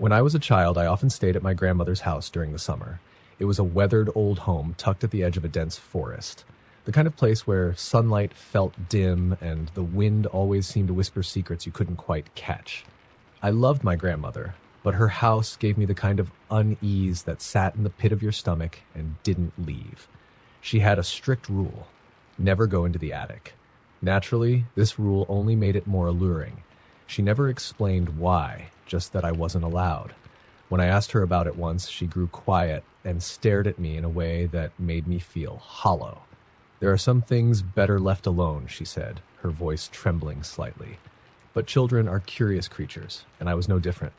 When I was a child, I often stayed at my grandmother's house during the summer. It was a weathered old home tucked at the edge of a dense forest. The kind of place where sunlight felt dim and the wind always seemed to whisper secrets you couldn't quite catch. I loved my grandmother, but her house gave me the kind of unease that sat in the pit of your stomach and didn't leave. She had a strict rule: never go into the attic. Naturally, this rule only made it more alluring. She never explained why, just that I wasn't allowed. When I asked her about it once, she grew quiet and stared at me in a way that made me feel hollow. "There are some things better left alone," she said, her voice trembling slightly. But children are curious creatures, and I was no different.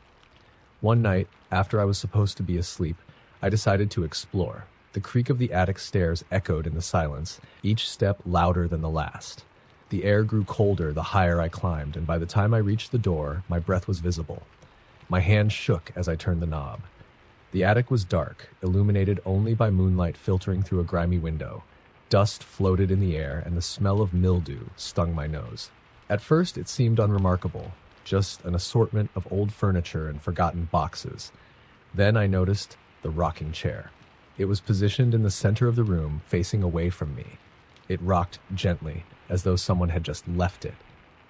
One night, after I was supposed to be asleep, I decided to explore. The creak of the attic stairs echoed in the silence, each step louder than the last. The air grew colder the higher I climbed, and by the time I reached the door, my breath was visible. My hand shook as I turned the knob. The attic was dark, illuminated only by moonlight filtering through a grimy window. Dust floated in the air, and the smell of mildew stung my nose. At first, it seemed unremarkable, just an assortment of old furniture and forgotten boxes. Then I noticed the rocking chair. It was positioned in the center of the room, facing away from me. It rocked gently, as though someone had just left it.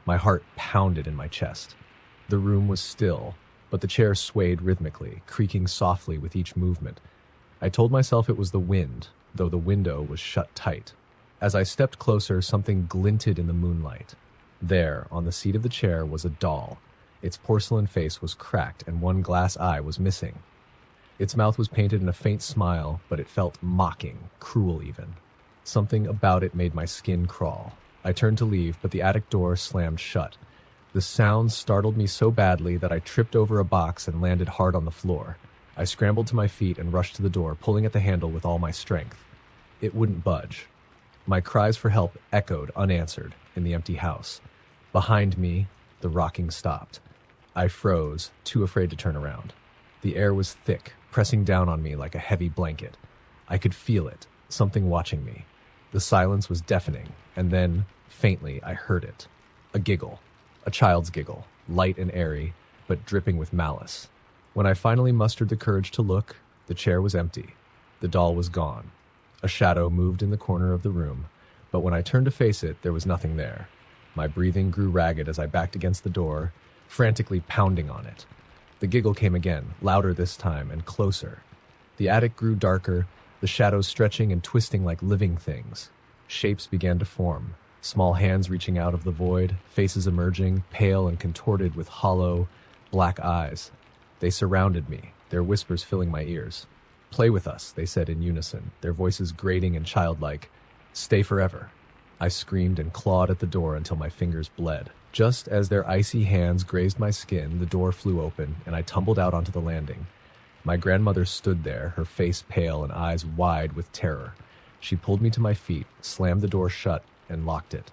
My heart pounded in my chest. The room was still, but the chair swayed rhythmically, creaking softly with each movement. I told myself it was the wind, though the window was shut tight. As I stepped closer, something glinted in the moonlight. There, on the seat of the chair, was a doll. Its porcelain face was cracked, and one glass eye was missing. Its mouth was painted in a faint smile, but it felt mocking, cruel even. Something about it made my skin crawl. I turned to leave, but the attic door slammed shut. The sound startled me so badly that I tripped over a box and landed hard on the floor. I scrambled to my feet and rushed to the door, pulling at the handle with all my strength. It wouldn't budge. My cries for help echoed unanswered in the empty house. Behind me, the rocking stopped. I froze, too afraid to turn around. The air was thick, pressing down on me like a heavy blanket. I could feel it, something watching me. The silence was deafening, and then, faintly, I heard it. A giggle. A child's giggle, light and airy, but dripping with malice. When I finally mustered the courage to look, the chair was empty. The doll was gone. A shadow moved in the corner of the room, but when I turned to face it, there was nothing there. My breathing grew ragged as I backed against the door, frantically pounding on it. The giggle came again, louder this time, and closer. The attic grew darker, the shadows stretching and twisting like living things. Shapes began to form, small hands reaching out of the void, faces emerging, pale and contorted with hollow, black eyes. They surrounded me, their whispers filling my ears. "Play with us," they said in unison, their voices grating and childlike. "Stay forever." I screamed and clawed at the door until my fingers bled. Just as their icy hands grazed my skin, the door flew open, and I tumbled out onto the landing. My grandmother stood there, her face pale and eyes wide with terror. She pulled me to my feet, slammed the door shut, and locked it.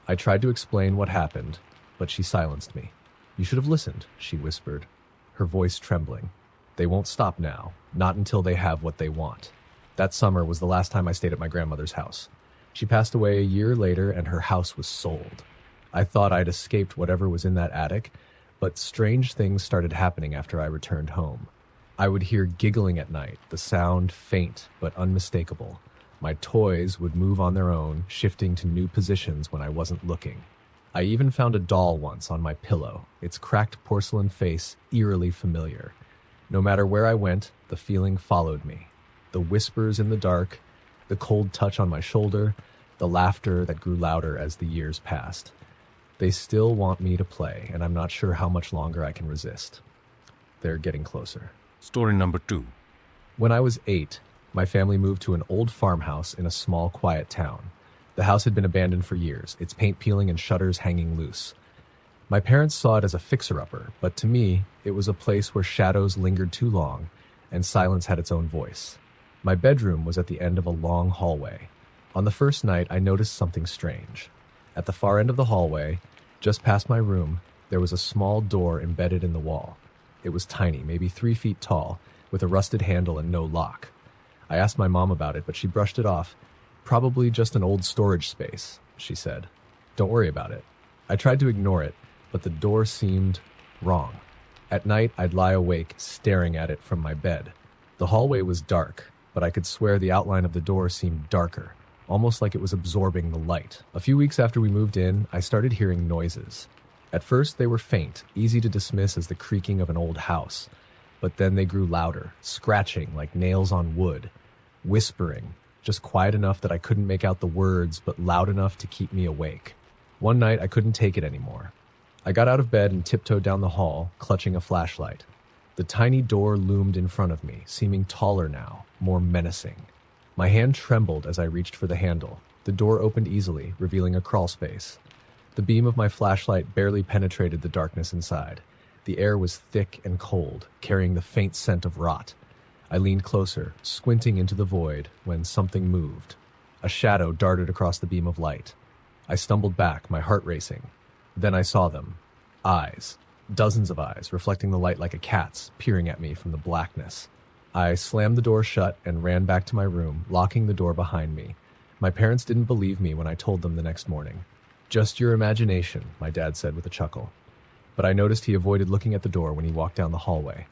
I tried to explain what happened, but she silenced me. "You should have listened," she whispered, her voice trembling. "They won't stop now, not until they have what they want." That summer was the last time I stayed at my grandmother's house. She passed away a year later, and her house was sold. I thought I'd escaped whatever was in that attic, but strange things started happening after I returned home. I would hear giggling at night, the sound faint but unmistakable. My toys would move on their own, shifting to new positions when I wasn't looking. I even found a doll once on my pillow, its cracked porcelain face eerily familiar. No matter where I went, the feeling followed me. The whispers in the dark, the cold touch on my shoulder, the laughter that grew louder as the years passed. They still want me to play, and I'm not sure how much longer I can resist. They're getting closer. Story number 2. When I was 8, my family moved to an old farmhouse in a small, quiet town. The house had been abandoned for years, its paint peeling and shutters hanging loose. My parents saw it as a fixer-upper, but to me, it was a place where shadows lingered too long and silence had its own voice. My bedroom was at the end of a long hallway. On the first night, I noticed something strange. At the far end of the hallway, just past my room, there was a small door embedded in the wall. It was tiny, maybe 3 feet tall, with a rusted handle and no lock. I asked my mom about it, but she brushed it off. "Probably just an old storage space," she said. "Don't worry about it." I tried to ignore it, but the door seemed wrong. At night, I'd lie awake, staring at it from my bed. The hallway was dark, but I could swear the outline of the door seemed darker, almost like it was absorbing the light. A few weeks after we moved in, I started hearing noises. At first, they were faint, easy to dismiss as the creaking of an old house. But then they grew louder, scratching like nails on wood, whispering, just quiet enough that I couldn't make out the words, but loud enough to keep me awake. One night, I couldn't take it anymore. I got out of bed and tiptoed down the hall, clutching a flashlight. The tiny door loomed in front of me, seeming taller now, more menacing. My hand trembled as I reached for the handle. The door opened easily, revealing a crawl space. The beam of my flashlight barely penetrated the darkness inside. The air was thick and cold, carrying the faint scent of rot. I leaned closer, squinting into the void, when something moved. A shadow darted across the beam of light. I stumbled back, my heart racing. Then I saw them. Eyes. Dozens of eyes, reflecting the light like a cat's, peering at me from the blackness. I slammed the door shut and ran back to my room, locking the door behind me. My parents didn't believe me when I told them the next morning. "Just your imagination," my dad said with a chuckle. But I noticed he avoided looking at the door when he walked down the hallway.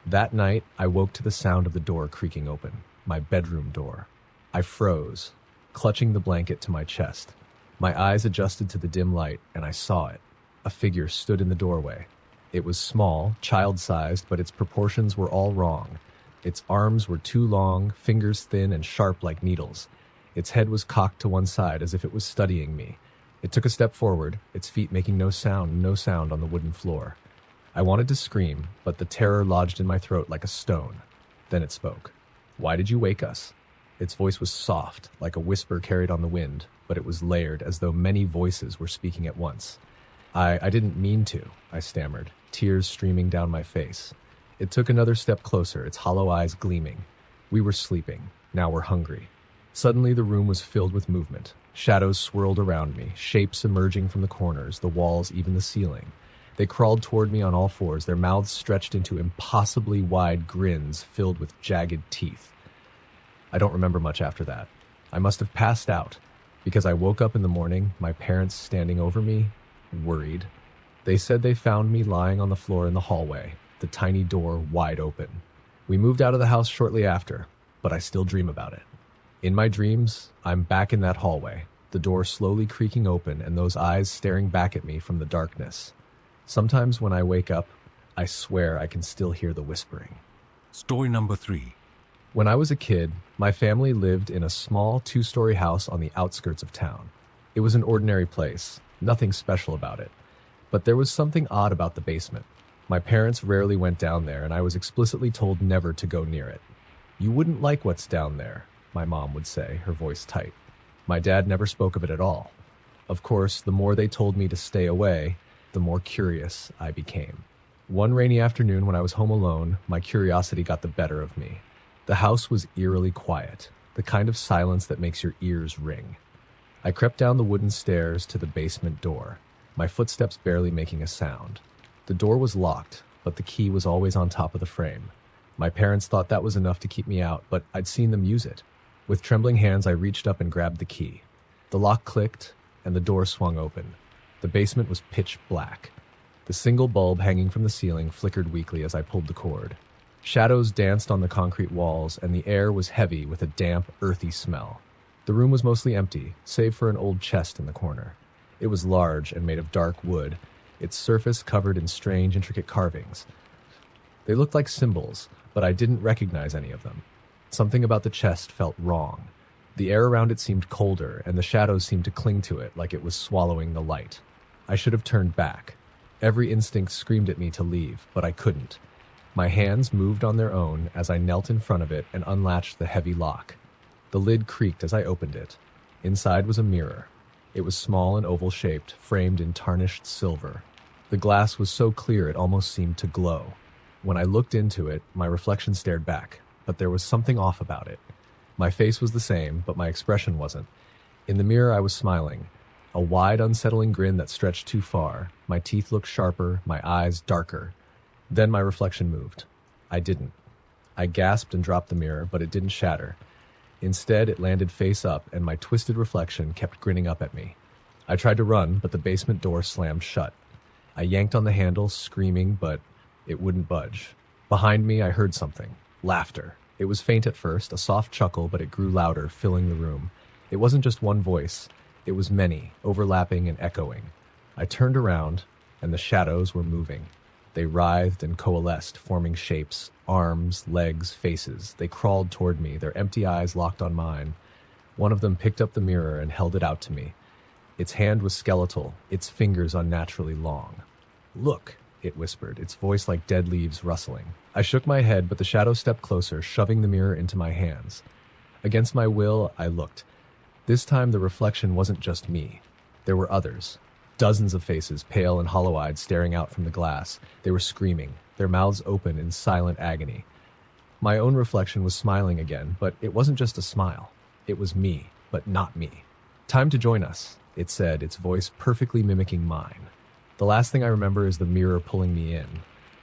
That night, I woke to the sound of the door creaking open, my bedroom door. I froze, clutching the blanket to my chest. My eyes adjusted to the dim light, and I saw it. A figure stood in the doorway. It was small, child-sized, but its proportions were all wrong. Its arms were too long, fingers thin and sharp like needles. Its head was cocked to one side as if it was studying me. It took a step forward, its feet making no sound on the wooden floor. I wanted to scream, but the terror lodged in my throat like a stone. Then it spoke. "Why did you wake us?" Its voice was soft, like a whisper carried on the wind, but it was layered, as though many voices were speaking at once. I didn't mean to," I stammered, tears streaming down my face. It took another step closer, its hollow eyes gleaming. We were sleeping. Now we're hungry. Suddenly the room was filled with movement. Shadows swirled around me, shapes emerging from the corners, the walls, even the ceiling. They crawled toward me on all fours, their mouths stretched into impossibly wide grins filled with jagged teeth. I don't remember much after that. I must have passed out, because I woke up in the morning, my parents standing over me, worried. They said they found me lying on the floor in the hallway, the tiny door wide open. We moved out of the house shortly after, but I still dream about it. In my dreams, I'm back in that hallway, the door slowly creaking open and those eyes staring back at me from the darkness. Sometimes when I wake up, I swear I can still hear the whispering. Story number 3. When I was a kid, my family lived in a small 2-story house on the outskirts of town. It was an ordinary place, nothing special about it. But there was something odd about the basement. My parents rarely went down there, and I was explicitly told never to go near it. "You wouldn't like what's down there," my mom would say, her voice tight. My dad never spoke of it at all. Of course, the more they told me to stay away, the more curious I became. One rainy afternoon when I was home alone, my curiosity got the better of me. The house was eerily quiet, the kind of silence that makes your ears ring. I crept down the wooden stairs to the basement door, my footsteps barely making a sound. The door was locked, but the key was always on top of the frame. My parents thought that was enough to keep me out, but I'd seen them use it. With trembling hands, I reached up and grabbed the key. The lock clicked, and the door swung open. The basement was pitch black. The single bulb hanging from the ceiling flickered weakly as I pulled the cord. Shadows danced on the concrete walls, and the air was heavy with a damp, earthy smell. The room was mostly empty, save for an old chest in the corner. It was large and made of dark wood, its surface covered in strange, intricate carvings. They looked like symbols, but I didn't recognize any of them. Something about the chest felt wrong. The air around it seemed colder, and the shadows seemed to cling to it like it was swallowing the light. I should have turned back. Every instinct screamed at me to leave, but I couldn't. My hands moved on their own as I knelt in front of it and unlatched the heavy lock. The lid creaked as I opened it. Inside was a mirror. It was small and oval-shaped, framed in tarnished silver. The glass was so clear it almost seemed to glow. When I looked into it, my reflection stared back, but there was something off about it. My face was the same, but my expression wasn't. In the mirror, I was smiling. A wide, unsettling grin that stretched too far. My teeth looked sharper, my eyes darker. Then my reflection moved. I didn't. I gasped and dropped the mirror, but it didn't shatter. Instead, it landed face up, and my twisted reflection kept grinning up at me. I tried to run, but the basement door slammed shut. I yanked on the handle, screaming, but It wouldn't budge. Behind me, I heard something. Laughter. It was faint at first, a soft chuckle, but it grew louder, filling the room. It wasn't just one voice. It was many, overlapping and echoing. I turned around, and the shadows were moving. They writhed and coalesced, forming shapes, arms, legs, faces. They crawled toward me, their empty eyes locked on mine. One of them picked up the mirror and held it out to me. Its hand was skeletal, its fingers unnaturally long. "Look," it whispered, its voice like dead leaves rustling. I shook my head, but the shadow stepped closer, shoving the mirror into my hands. Against my will, I looked. This time, the reflection wasn't just me. There were others. Dozens of faces, pale and hollow-eyed, staring out from the glass. They were screaming, their mouths open in silent agony. My own reflection was smiling again, but it wasn't just a smile. It was me, but not me. "Time to join us," it said, its voice perfectly mimicking mine. The last thing I remember is the mirror pulling me in.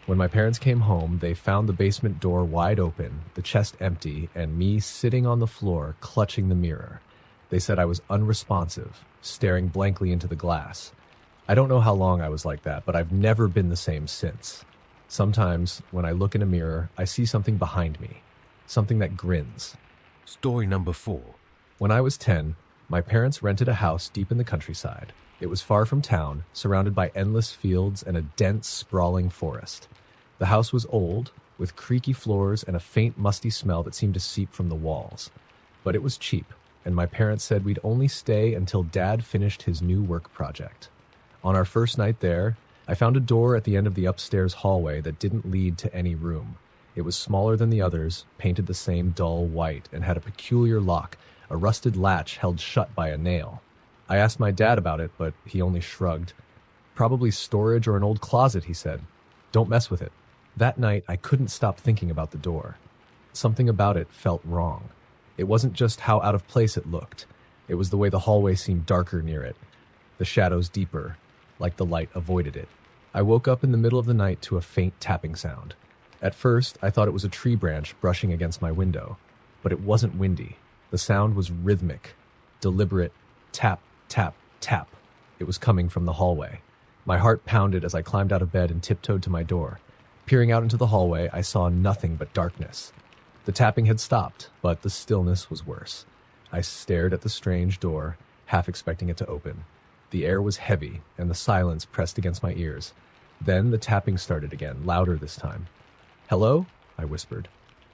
When my parents came home, they found the basement door wide open, the chest empty, and me sitting on the floor, clutching the mirror. They said I was unresponsive, staring blankly into the glass. I don't know how long I was like that, but I've never been the same since. Sometimes, when I look in a mirror, I see something behind me, something that grins. Story number 4. When I was 10, my parents rented a house deep in the countryside. It was far from town, surrounded by endless fields and a dense, sprawling forest. The house was old, with creaky floors and a faint, musty smell that seemed to seep from the walls. But it was cheap, and my parents said we'd only stay until Dad finished his new work project. On our first night there, I found a door at the end of the upstairs hallway that didn't lead to any room. It was smaller than the others, painted the same dull white, and had a peculiar lock, a rusted latch held shut by a nail. I asked my dad about it, but he only shrugged. "Probably storage or an old closet," he said. "Don't mess with it." That night, I couldn't stop thinking about the door. Something about it felt wrong. It wasn't just how out of place it looked. It was the way the hallway seemed darker near it, the shadows deeper, like the light avoided it. I woke up in the middle of the night to a faint tapping sound. At first, I thought it was a tree branch brushing against my window, but it wasn't windy. The sound was rhythmic, deliberate, tap, tap, tap. It was coming from the hallway. My heart pounded as I climbed out of bed and tiptoed to my door. Peering out into the hallway, I saw nothing but darkness. The tapping had stopped, but the stillness was worse. I stared at the strange door, half expecting it to open. The air was heavy, and the silence pressed against my ears. Then the tapping started again, louder this time. "Hello?" I whispered.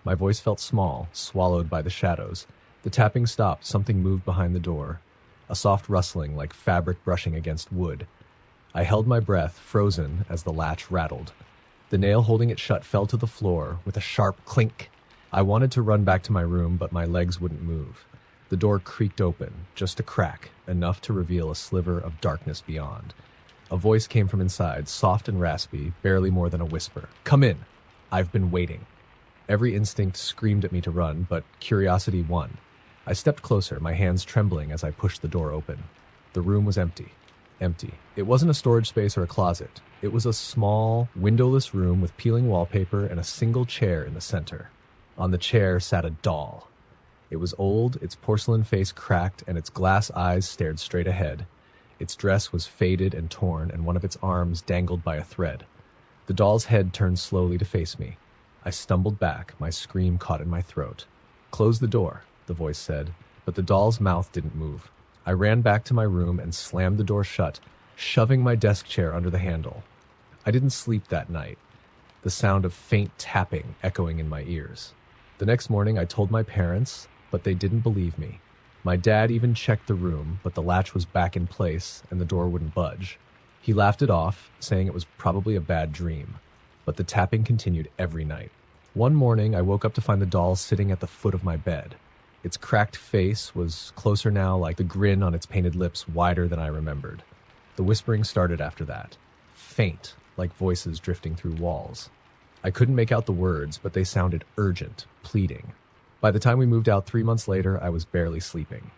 My voice felt small, swallowed by the shadows. The tapping stopped, something moved behind the door. A soft rustling, like fabric brushing against wood. I held my breath, frozen, as the latch rattled. The nail holding it shut fell to the floor with a sharp clink. I wanted to run back to my room, but my legs wouldn't move. The door creaked open, just a crack, enough to reveal a sliver of darkness beyond. A voice came from inside, soft and raspy, barely more than a whisper. "Come in. I've been waiting." Every instinct screamed at me to run, but curiosity won. I stepped closer, my hands trembling as I pushed the door open. The room was empty. Empty. It wasn't a storage space or a closet. It was a small, windowless room with peeling wallpaper and a single chair in the center. On the chair sat a doll. It was old, its porcelain face cracked, and its glass eyes stared straight ahead. Its dress was faded and torn, and one of its arms dangled by a thread. The doll's head turned slowly to face me. I stumbled back, my scream caught in my throat. "Close the door," the voice said, but the doll's mouth didn't move. I ran back to my room and slammed the door shut, shoving my desk chair under the handle. I didn't sleep that night, the sound of faint tapping echoing in my ears. The next morning I told my parents, but they didn't believe me. My dad even checked the room, but the latch was back in place and the door wouldn't budge. He laughed it off, saying it was probably a bad dream, but the tapping continued every night. One morning I woke up to find the doll sitting at the foot of my bed. Its cracked face was closer now, like the grin on its painted lips wider than I remembered. The whispering started after that, faint, like voices drifting through walls. I couldn't make out the words, but they sounded urgent, pleading. By the time we moved out 3 months later, I was barely sleeping.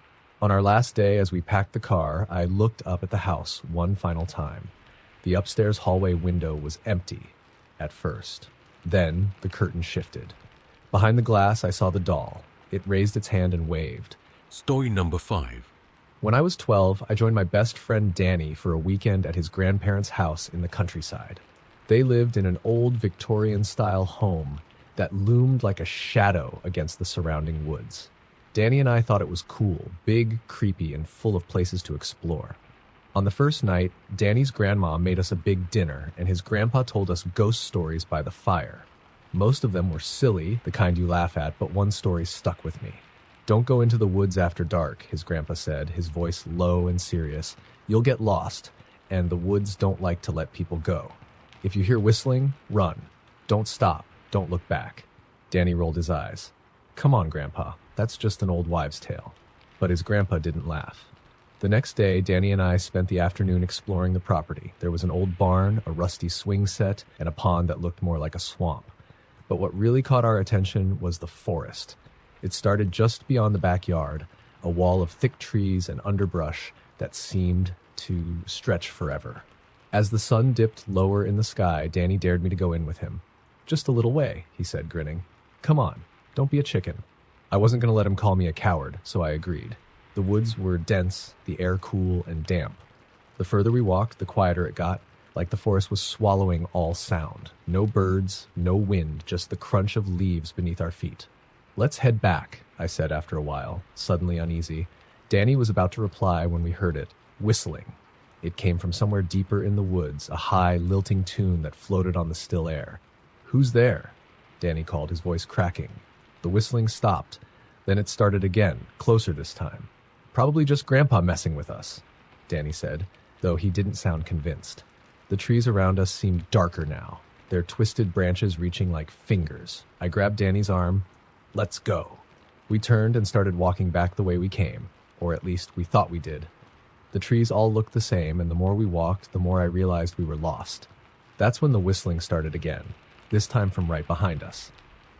On our last day, as we packed the car, I looked up at the house one final time. The upstairs hallway window was empty, at first. Then the curtain shifted. Behind the glass, I saw the doll. It raised its hand and waved. Story number 5. When I was 12, I joined my best friend Danny for a weekend at his grandparents' house in the countryside. They lived in an old Victorian-style home that loomed like a shadow against the surrounding woods. Danny and I thought it was cool, big, creepy, and full of places to explore. On the first night, Danny's grandma made us a big dinner, and his grandpa told us ghost stories by the fire. Most of them were silly, the kind you laugh at, but one story stuck with me. "Don't go into the woods after dark," his grandpa said, his voice low and serious. "You'll get lost, and the woods don't like to let people go. If you hear whistling, run. Don't stop. Don't look back." Danny rolled his eyes. "Come on, Grandpa. That's just an old wives' tale." But his grandpa didn't laugh. The next day, Danny and I spent the afternoon exploring the property. There was an old barn, a rusty swing set, and a pond that looked more like a swamp. But what really caught our attention was the forest. It started just beyond the backyard, a wall of thick trees and underbrush that seemed to stretch forever. As the sun dipped lower in the sky, Danny dared me to go in with him. "Just a little way," he said, grinning. "Come on, don't be a chicken." I wasn't going to let him call me a coward, so I agreed. The woods were dense, the air cool and damp. The further we walked, the quieter it got, like the forest was swallowing all sound. No birds, no wind, just the crunch of leaves beneath our feet. "Let's head back," I said after a while, suddenly uneasy. Danny was about to reply when we heard it, whistling. It came from somewhere deeper in the woods, a high, lilting tune that floated on the still air. "Who's there?" Danny called, his voice cracking. The whistling stopped. Then it started again, closer this time. "Probably just Grandpa messing with us," Danny said, though he didn't sound convinced. The trees around us seemed darker now, their twisted branches reaching like fingers. I grabbed Danny's arm. "Let's go." We turned and started walking back the way we came, or at least we thought we did. The trees all looked the same, and the more we walked, the more I realized we were lost. That's when the whistling started again, this time from right behind us.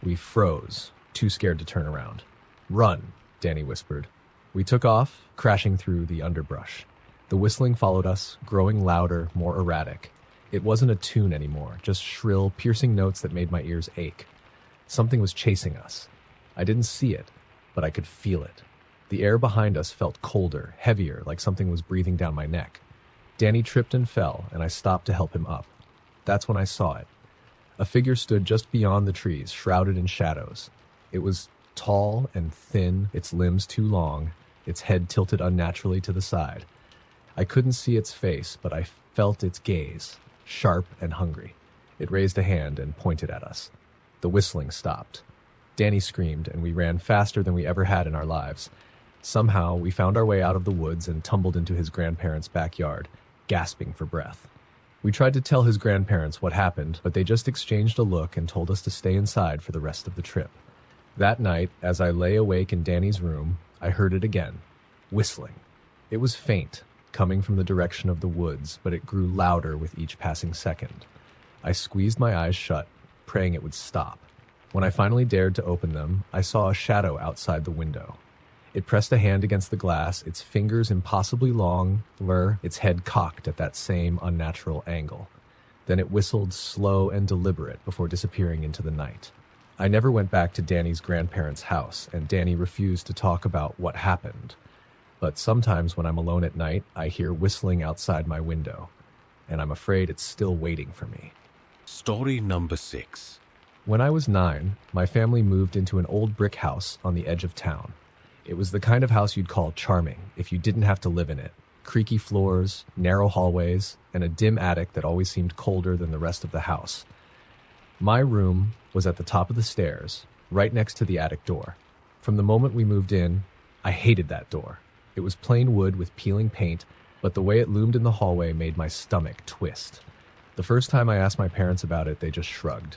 We froze, too scared to turn around. "Run," Danny whispered. We took off, crashing through the underbrush. The whistling followed us, growing louder, more erratic. It wasn't a tune anymore, just shrill, piercing notes that made my ears ache. Something was chasing us. I didn't see it, but I could feel it. The air behind us felt colder, heavier, like something was breathing down my neck. Danny tripped and fell, and I stopped to help him up. That's when I saw it. A figure stood just beyond the trees, shrouded in shadows. It was tall and thin, its limbs too long, its head tilted unnaturally to the side. I couldn't see its face, but I felt its gaze, sharp and hungry. It raised a hand and pointed at us. The whistling stopped. Danny screamed, and we ran faster than we ever had in our lives. Somehow, we found our way out of the woods and tumbled into his grandparents' backyard, gasping for breath. We tried to tell his grandparents what happened, but they just exchanged a look and told us to stay inside for the rest of the trip. That night, as I lay awake in Danny's room, I heard it again, whistling. It was faint, coming from the direction of the woods, but it grew louder with each passing second. I squeezed my eyes shut, praying it would stop. When I finally dared to open them, I saw a shadow outside the window. It pressed a hand against the glass, its fingers impossibly long, its head cocked at that same unnatural angle. Then it whistled slow and deliberate before disappearing into the night. I never went back to Danny's grandparents' house, and Danny refused to talk about what happened. But sometimes when I'm alone at night, I hear whistling outside my window, and I'm afraid it's still waiting for me. Story number 6. When I was 9, my family moved into an old brick house on the edge of town. It was the kind of house you'd call charming if you didn't have to live in it. Creaky floors, narrow hallways, and a dim attic that always seemed colder than the rest of the house. My room was at the top of the stairs, right next to the attic door. From the moment we moved in, I hated that door. It was plain wood with peeling paint, but the way it loomed in the hallway made my stomach twist. The first time I asked my parents about it, they just shrugged.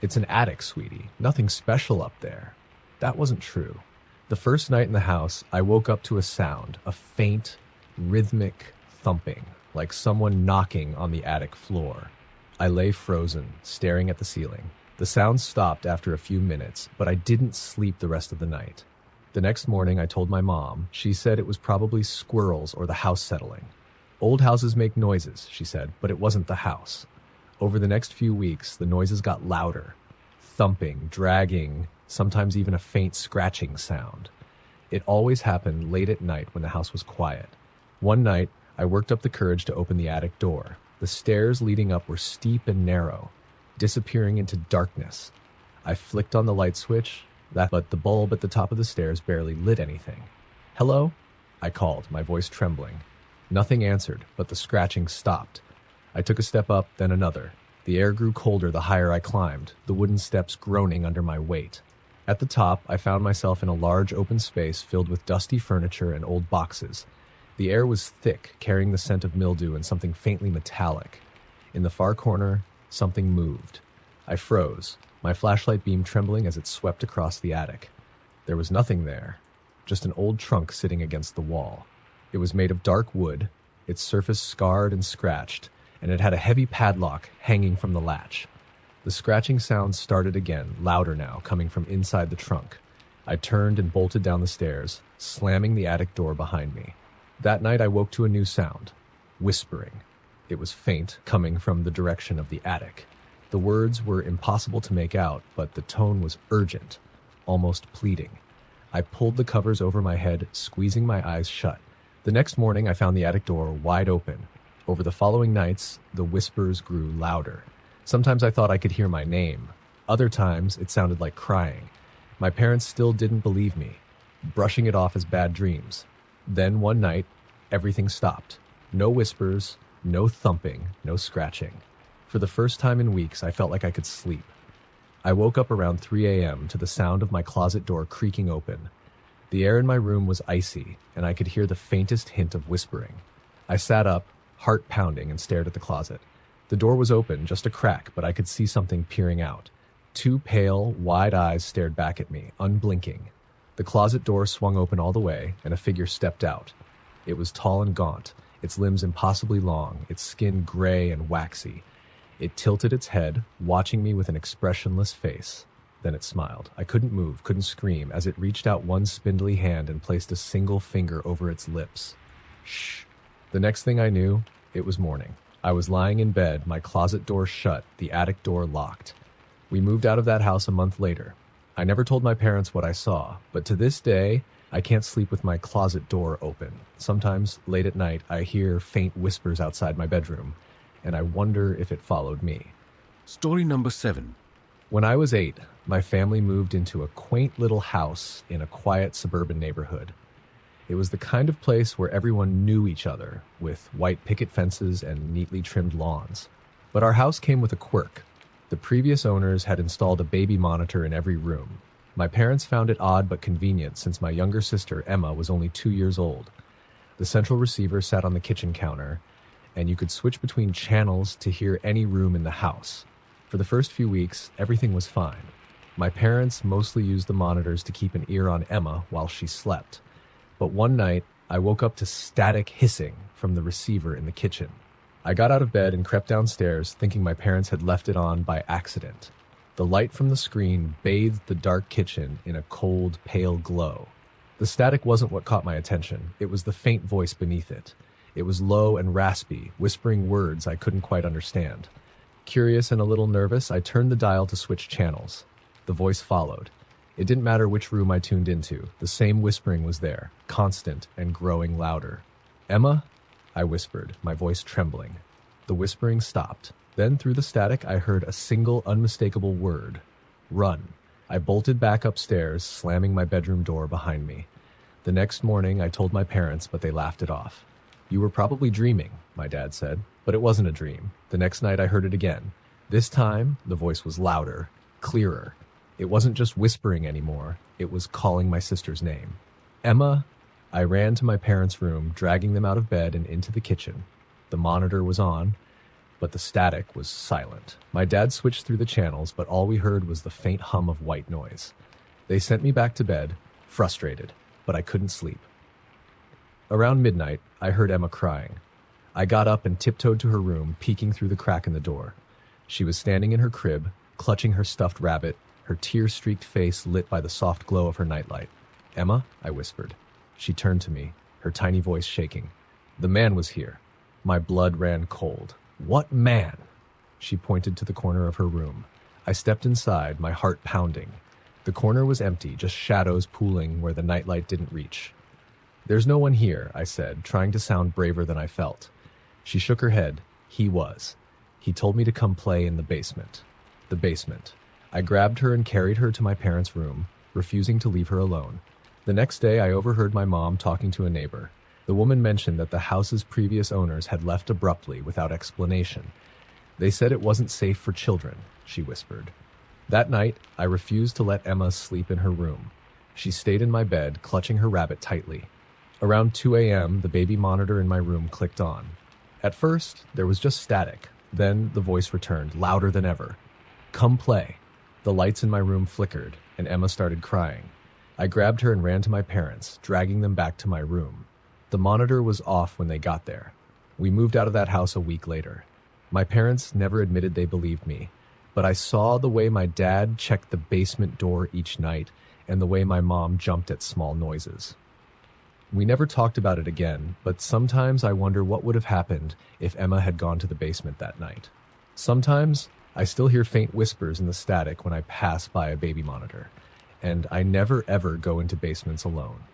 "It's an attic, sweetie. Nothing special up there." That wasn't true. The first night in the house, I woke up to a sound, a faint, rhythmic thumping, like someone knocking on the attic floor. I lay frozen, staring at the ceiling. The sound stopped after a few minutes, but I didn't sleep the rest of the night. The next morning, I told my mom. She said it was probably squirrels or the house settling. "Old houses make noises," she said, but it wasn't the house. Over the next few weeks, the noises got louder. Thumping, dragging, sometimes even a faint scratching sound. It always happened late at night when the house was quiet. One night, I worked up the courage to open the attic door. The stairs leading up were steep and narrow, disappearing into darkness. I flicked on the light switch, but the bulb at the top of the stairs barely lit anything. "Hello?" I called, my voice trembling. Nothing answered, but the scratching stopped. I took a step up, then another. The air grew colder the higher I climbed, the wooden steps groaning under my weight. At the top, I found myself in a large open space filled with dusty furniture and old boxes. The air was thick, carrying the scent of mildew and something faintly metallic. In the far corner, something moved. I froze, my flashlight beam trembling as it swept across the attic. There was nothing there, just an old trunk sitting against the wall. It was made of dark wood, its surface scarred and scratched, and it had a heavy padlock hanging from the latch. The scratching sound started again, louder now, coming from inside the trunk. I turned and bolted down the stairs, slamming the attic door behind me. That night I woke to a new sound, whispering. It was faint, coming from the direction of the attic. The words were impossible to make out, but the tone was urgent, almost pleading. I pulled the covers over my head, squeezing my eyes shut. The next morning I found the attic door wide open. Over the following nights, the whispers grew louder. Sometimes I thought I could hear my name. Other times, it sounded like crying. My parents still didn't believe me, brushing it off as bad dreams. Then one night, everything stopped. No whispers, no thumping, no scratching. For the first time in weeks, I felt like I could sleep. I woke up around 3 a.m. to the sound of my closet door creaking open. The air in my room was icy, and I could hear the faintest hint of whispering. I sat up, heart pounding, and stared at the closet. The door was open, just a crack, but I could see something peering out. Two pale, wide eyes stared back at me, unblinking. The closet door swung open all the way, and a figure stepped out. It was tall and gaunt, its limbs impossibly long, its skin gray and waxy. It tilted its head, watching me with an expressionless face. Then it smiled. I couldn't move, couldn't scream, as it reached out one spindly hand and placed a single finger over its lips. Shh. The next thing I knew, it was morning. I was lying in bed, my closet door shut, the attic door locked. We moved out of that house a month later. I never told my parents what I saw, but to this day, I can't sleep with my closet door open. Sometimes, late at night, I hear faint whispers outside my bedroom, and I wonder if it followed me. Story number 7. When I was 8, my family moved into a quaint little house in a quiet suburban neighborhood. It was the kind of place where everyone knew each other, with white picket fences and neatly trimmed lawns. But our house came with a quirk. The previous owners had installed a baby monitor in every room. My parents found it odd but convenient since my younger sister, Emma, was only 2 years old. The central receiver sat on the kitchen counter, and you could switch between channels to hear any room in the house. For the first few weeks, everything was fine. My parents mostly used the monitors to keep an ear on Emma while she slept. But one night, I woke up to static hissing from the receiver in the kitchen. I got out of bed and crept downstairs, thinking my parents had left it on by accident. The light from the screen bathed the dark kitchen in a cold, pale glow. The static wasn't what caught my attention. It was the faint voice beneath it. It was low and raspy, whispering words I couldn't quite understand. Curious and a little nervous, I turned the dial to switch channels. The voice followed. It didn't matter which room I tuned into. The same whispering was there, constant and growing louder. "Emma?" I whispered, my voice trembling. The whispering stopped. Then through the static, I heard a single unmistakable word. "Run." I bolted back upstairs, slamming my bedroom door behind me. The next morning, I told my parents, but they laughed it off. "You were probably dreaming," my dad said, but it wasn't a dream. The next night, I heard it again. This time, the voice was louder, clearer. It wasn't just whispering anymore. It was calling my sister's name. "Emma?" I ran to my parents' room, dragging them out of bed and into the kitchen. The monitor was on, but the static was silent. My dad switched through the channels, but all we heard was the faint hum of white noise. They sent me back to bed, frustrated, but I couldn't sleep. Around midnight, I heard Emma crying. I got up and tiptoed to her room, peeking through the crack in the door. She was standing in her crib, clutching her stuffed rabbit, her tear-streaked face lit by the soft glow of her nightlight. "Emma?" I whispered. She turned to me, her tiny voice shaking. The man was here. My blood ran cold. "What man?" She pointed to the corner of her room. I stepped inside, my heart pounding. The corner was empty, just shadows pooling where the nightlight didn't reach. "There's no one here," I said, trying to sound braver than I felt. She shook her head. He was. He told me to come play in the basement. The basement. I grabbed her and carried her to my parents' room, refusing to leave her alone. The next day, I overheard my mom talking to a neighbor. The woman mentioned that the house's previous owners had left abruptly without explanation. They said it wasn't safe for children, she whispered. That night, I refused to let Emma sleep in her room. She stayed in my bed, clutching her rabbit tightly. Around 2 a.m., the baby monitor in my room clicked on. At first, there was just static. Then the voice returned, louder than ever. Come play. The lights in my room flickered, and Emma started crying. I grabbed her and ran to my parents, dragging them back to my room. The monitor was off when they got there. We moved out of that house a week later. My parents never admitted they believed me, but I saw the way my dad checked the basement door each night and the way my mom jumped at small noises. We never talked about it again, but sometimes I wonder what would have happened if Emma had gone to the basement that night. Sometimes I still hear faint whispers in the static when I pass by a baby monitor, and I never ever go into basements alone.